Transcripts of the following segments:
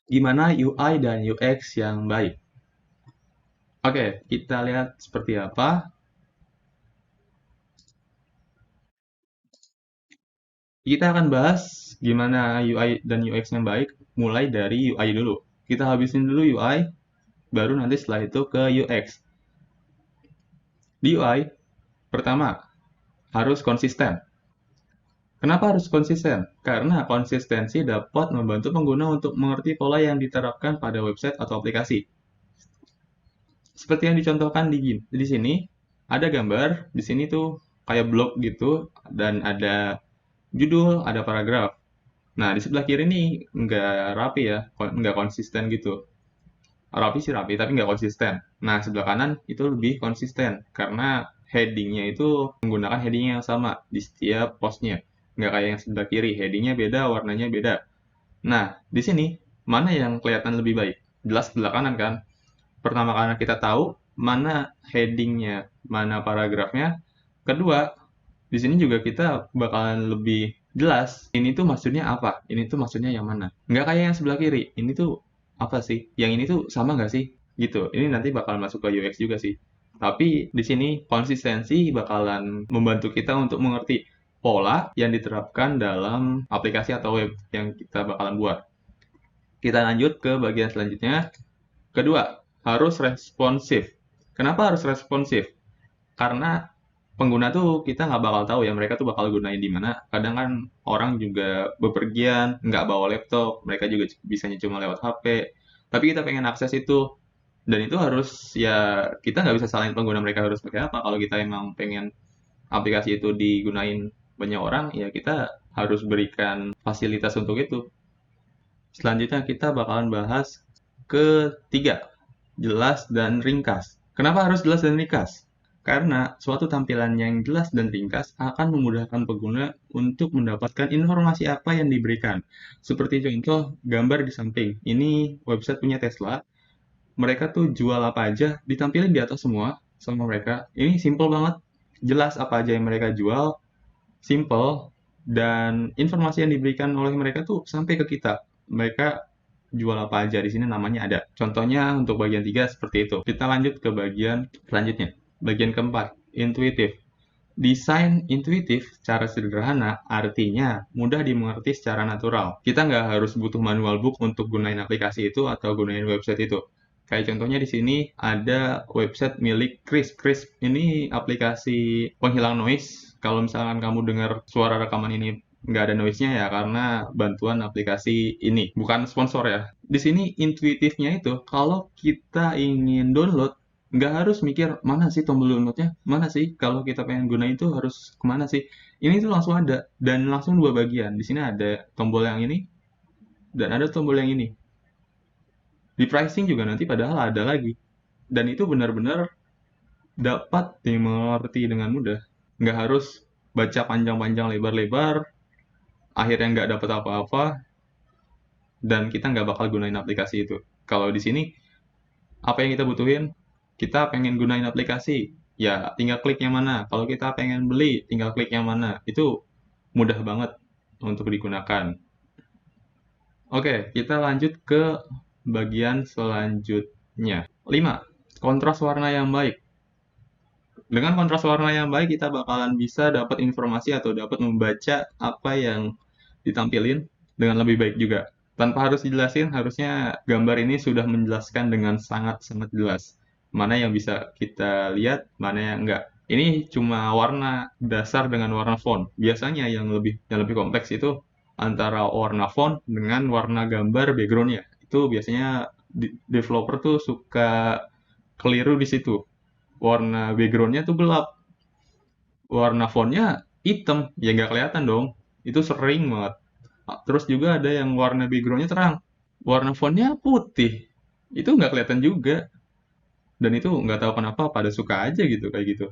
gimana UI dan UX yang baik. Oke, kita lihat seperti apa. Kita akan bahas gimana UI dan UX yang baik, mulai dari UI dulu. Kita habisin dulu UI, baru nanti setelah itu ke UX. Di UI, pertama, harus konsisten. Kenapa harus konsisten? Karena konsistensi dapat membantu pengguna untuk mengerti pola yang diterapkan pada website atau aplikasi. Seperti yang dicontohkan di sini, ada gambar, di sini tuh kayak blog gitu, dan ada judul, ada paragraf. Nah, di sebelah kiri nih nggak rapi ya, nggak konsisten gitu. Rapi sih rapi, tapi nggak konsisten. Nah, sebelah kanan itu lebih konsisten, karena headingnya itu menggunakan heading yang sama di setiap postnya. Nggak kayak yang sebelah kiri, headingnya beda, warnanya beda. Nah, di sini, mana yang kelihatan lebih baik? Jelas sebelah kanan kan? Pertama, karena kita tahu mana headingnya, mana paragrafnya. Kedua, di sini juga kita bakalan lebih jelas ini tuh maksudnya apa, ini tuh maksudnya yang mana. Nggak kayak yang sebelah kiri, ini tuh apa sih, yang ini tuh sama nggak sih, gitu. Ini nanti bakal masuk ke UX juga sih. Tapi di sini konsistensi bakalan membantu kita untuk mengerti pola yang diterapkan dalam aplikasi atau web yang kita bakalan buat. Kita lanjut ke bagian selanjutnya. Kedua, harus responsif. Kenapa harus responsif? Karena pengguna tuh kita nggak bakal tahu ya mereka tuh bakal gunain di mana. Kadang kan orang juga bepergian, nggak bawa laptop, mereka juga bisanya cuma lewat HP. Tapi kita pengen akses itu, dan itu harus ya kita nggak bisa salahin pengguna mereka harus pakai apa. Kalau kita emang pengen aplikasi itu digunain banyak orang, ya kita harus berikan fasilitas untuk itu. Selanjutnya kita bakalan bahas ketiga, jelas dan ringkas. Kenapa harus jelas dan ringkas? Karena suatu tampilan yang jelas dan ringkas akan memudahkan pengguna untuk mendapatkan informasi apa yang diberikan. Seperti contoh gambar di samping. Ini website punya Tesla. Mereka tuh jual apa aja, ditampilin di atas semua sama mereka. Ini simple banget. Jelas apa aja yang mereka jual, simple, dan informasi yang diberikan oleh mereka tuh sampai ke kita. Mereka jual apa aja di sini namanya ada. Contohnya untuk bagian 3 seperti itu. Kita lanjut ke bagian selanjutnya. Bagian keempat, intuitif. Desain intuitif secara sederhana artinya mudah dimengerti secara natural. Kita nggak harus butuh manual book untuk gunain aplikasi itu atau gunain website itu. Kayak contohnya di sini ada website milik Crisp. Crisp ini aplikasi penghilang noise. Kalau misalkan kamu dengar suara rekaman ini nggak ada noise-nya ya karena bantuan aplikasi ini. Bukan sponsor ya. Di sini intuitifnya itu kalau kita ingin download nggak harus mikir mana sih tombol downloadnya, mana sih kalau kita pengen gunain itu harus kemana sih. Ini tuh langsung ada dan langsung dua bagian. Di sini ada tombol yang ini dan ada tombol yang ini. Di pricing juga nanti padahal ada lagi. Dan itu benar-benar dapat dimengerti dengan mudah. Nggak harus baca panjang-panjang lebar-lebar, akhirnya nggak dapat apa-apa, dan kita nggak bakal gunain aplikasi itu. Kalau di sini, apa yang kita butuhin? Kita pengen gunain aplikasi, ya tinggal klik yang mana. Kalau kita pengen beli, tinggal klik yang mana. Itu mudah banget untuk digunakan. Oke, kita lanjut ke bagian selanjutnya. 5. Kontras warna yang baik. Dengan kontras warna yang baik, kita bakalan bisa dapat informasi atau dapat membaca apa yang ditampilin dengan lebih baik juga. Tanpa harus dijelasin, harusnya gambar ini sudah menjelaskan dengan sangat-sangat jelas. Mana yang bisa kita lihat, mana yang enggak. Ini cuma warna dasar dengan warna font. Biasanya yang lebih kompleks itu antara warna font dengan warna gambar backgroundnya. Itu biasanya developer tuh suka keliru di situ. Warna backgroundnya tuh gelap, warna fontnya hitam, ya nggak kelihatan dong. Itu sering banget. Terus juga ada yang warna backgroundnya terang, warna fontnya putih, itu nggak kelihatan juga. Dan itu nggak tahu kenapa pada suka aja gitu kayak gitu.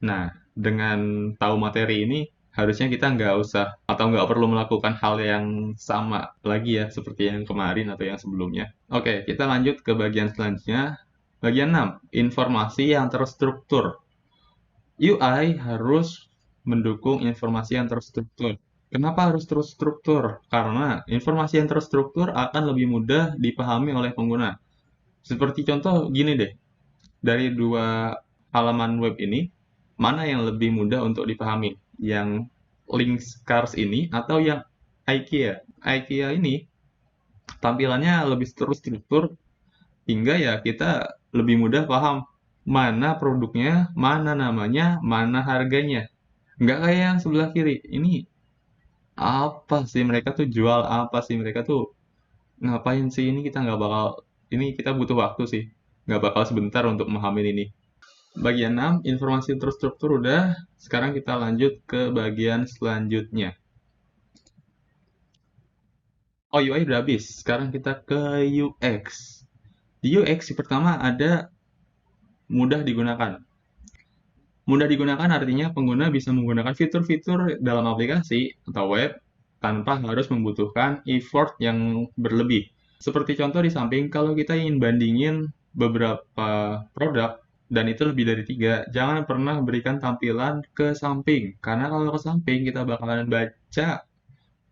Nah, dengan tahu materi ini, harusnya kita nggak usah atau nggak perlu melakukan hal yang sama lagi ya, seperti yang kemarin atau yang sebelumnya. Oke, kita lanjut ke bagian selanjutnya. Bagian 6, informasi yang terstruktur. UI harus mendukung informasi yang terstruktur. Kenapa harus terstruktur? Karena informasi yang terstruktur akan lebih mudah dipahami oleh pengguna. Seperti contoh gini deh, dari dua halaman web ini, mana yang lebih mudah untuk dipahami? Yang link cars ini atau yang IKEA? IKEA ini tampilannya lebih terstruktur hingga ya kita lebih mudah paham mana produknya, mana namanya, mana harganya. Nggak kayak yang sebelah kiri. Ini apa sih mereka tuh jual apa sih mereka tuh ngapain sih ini kita nggak bakal ini kita butuh waktu sih nggak bakal sebentar untuk memahami ini. Bagian 6 informasi terstruktur udah. Sekarang kita lanjut ke bagian selanjutnya. Oh, UI udah habis. Sekarang kita ke UX. Di UX yang pertama ada mudah digunakan. Mudah digunakan artinya pengguna bisa menggunakan fitur-fitur dalam aplikasi atau web tanpa harus membutuhkan effort yang berlebih. Seperti contoh di samping, kalau kita ingin bandingin beberapa produk dan itu lebih dari tiga, jangan pernah berikan tampilan ke samping. Karena kalau ke samping, kita bakalan baca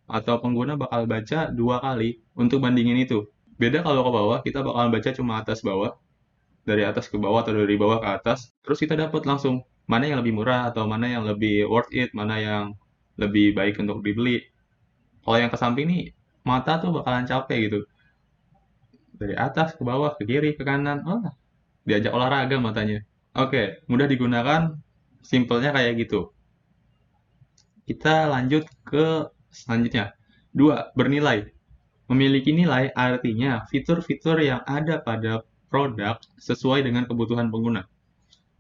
atau pengguna bakal baca dua kali untuk bandingin itu. Beda kalau ke bawah, kita bakalan baca cuma atas bawah, dari atas ke bawah atau dari bawah ke atas, terus kita dapat langsung mana yang lebih murah atau mana yang lebih worth it, mana yang lebih baik untuk dibeli. Kalau yang ke samping nih, mata tuh bakalan capek gitu. Dari atas ke bawah, ke kiri, ke kanan, diajak olahraga matanya. Oke, mudah digunakan, simpelnya kayak gitu. Kita lanjut ke selanjutnya. Dua, bernilai. Memiliki nilai artinya fitur-fitur yang ada pada produk sesuai dengan kebutuhan pengguna.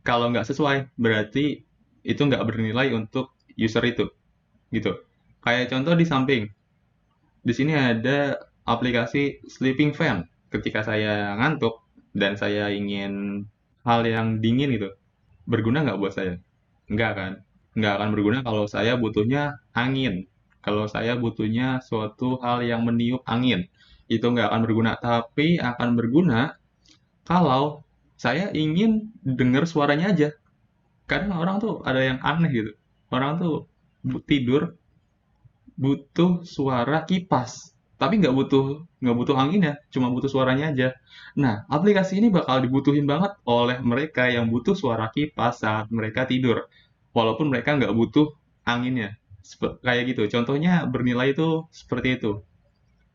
Kalau nggak sesuai, berarti itu nggak bernilai untuk user itu. Gitu. Kayak contoh di samping. Di sini ada aplikasi Sleeping Fan. Ketika saya ngantuk dan saya ingin hal yang dingin gitu, berguna nggak buat saya? Nggak kan? Nggak akan berguna kalau saya butuhnya angin. Kalau saya butuhnya suatu hal yang meniup angin, itu nggak akan berguna. Tapi akan berguna kalau saya ingin dengar suaranya aja. Kadang orang tuh ada yang aneh gitu. Orang tuh tidur butuh suara kipas, tapi nggak butuh anginnya, cuma butuh suaranya aja. Nah, aplikasi ini bakal dibutuhin banget oleh mereka yang butuh suara kipas saat mereka tidur, walaupun mereka nggak butuh anginnya. Kayak gitu. Contohnya bernilai itu seperti itu.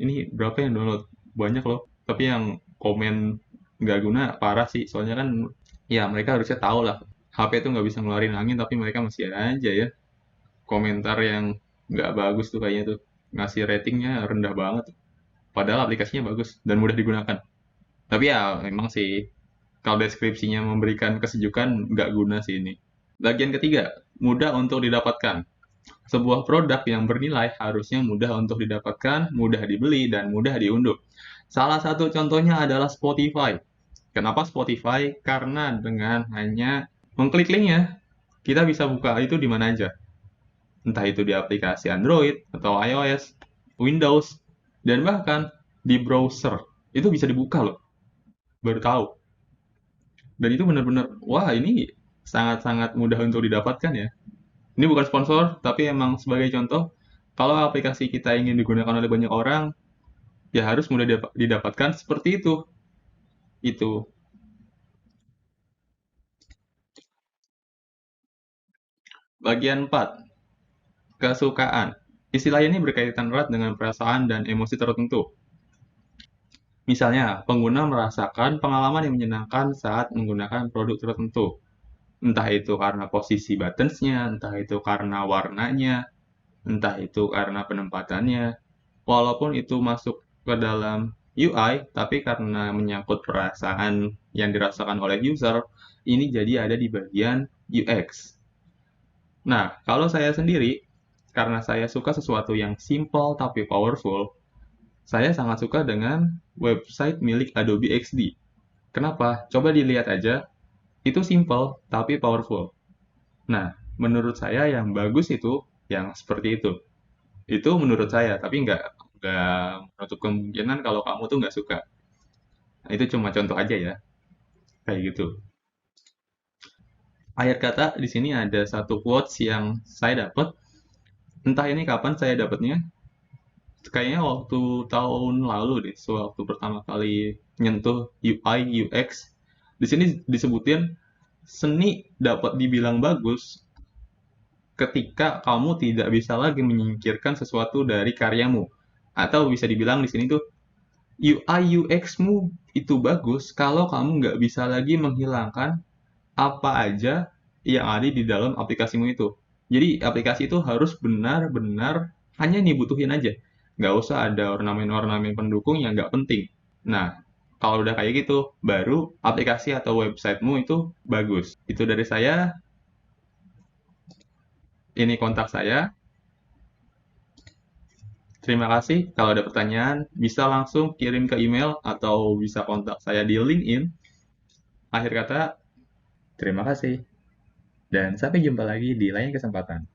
Ini berapa yang download? Banyak loh. Tapi yang komen nggak guna parah sih. Soalnya kan ya mereka harusnya tahu lah. HP itu nggak bisa ngeluarin angin tapi mereka masih aja ya komentar yang nggak bagus tuh kayaknya tuh ngasih ratingnya rendah banget padahal aplikasinya bagus dan mudah digunakan tapi ya memang sih kalau deskripsinya memberikan kesejukan nggak guna sih ini. Bagian ketiga, mudah untuk didapatkan. Sebuah produk yang bernilai harusnya mudah untuk didapatkan, mudah dibeli, dan mudah diunduh. Salah satu contohnya adalah Spotify. Kenapa Spotify? Karena dengan hanya mengklik linknya, kita bisa buka itu di mana aja, entah itu di aplikasi Android atau iOS, Windows, dan bahkan di browser. Itu bisa dibuka loh, baru tahu. Dan itu benar-benar, wah ini sangat-sangat mudah untuk didapatkan ya. Ini bukan sponsor, tapi emang sebagai contoh, kalau aplikasi kita ingin digunakan oleh banyak orang, ya harus mudah didapatkan seperti itu. Itu. Bagian 4, kesukaan. Istilah ini berkaitan erat dengan perasaan dan emosi tertentu. Misalnya, pengguna merasakan pengalaman yang menyenangkan saat menggunakan produk tertentu. Entah itu karena posisi buttons-nya, entah itu karena warnanya, entah itu karena penempatannya. Walaupun itu masuk ke dalam UI, tapi karena menyangkut perasaan yang dirasakan oleh user, ini jadi ada di bagian UX. Nah, kalau saya sendiri, karena saya suka sesuatu yang simple tapi powerful, saya sangat suka dengan website milik Adobe XD. Kenapa? Coba dilihat aja, itu simple tapi powerful. Nah, menurut saya yang bagus itu yang seperti itu. Itu menurut saya, tapi nggak menutup kemungkinan kalau kamu tuh nggak suka. Nah, itu cuma contoh aja ya, kayak gitu. Akhir kata, di sini ada satu quotes yang saya dapat. Entah ini kapan saya dapatnya, kayaknya waktu tahun lalu deh, sewaktu pertama kali nyentuh UI UX. Di sini disebutin seni dapat dibilang bagus ketika kamu tidak bisa lagi menyingkirkan sesuatu dari karyamu. Atau bisa dibilang di sini tuh UI UX-mu itu bagus kalau kamu nggak bisa lagi menghilangkan apa aja yang ada di dalam aplikasimu itu. Jadi aplikasi itu harus benar-benar hanya dibutuhin aja. Nggak usah ada ornamen-ornamen pendukung yang nggak penting. Nah, kalau udah kayak gitu, baru aplikasi atau websitemu itu bagus. Itu dari saya, ini kontak saya. Terima kasih. Kalau ada pertanyaan, bisa langsung kirim ke email atau bisa kontak saya di LinkedIn. Akhir kata, terima kasih. Dan sampai jumpa lagi di lain kesempatan.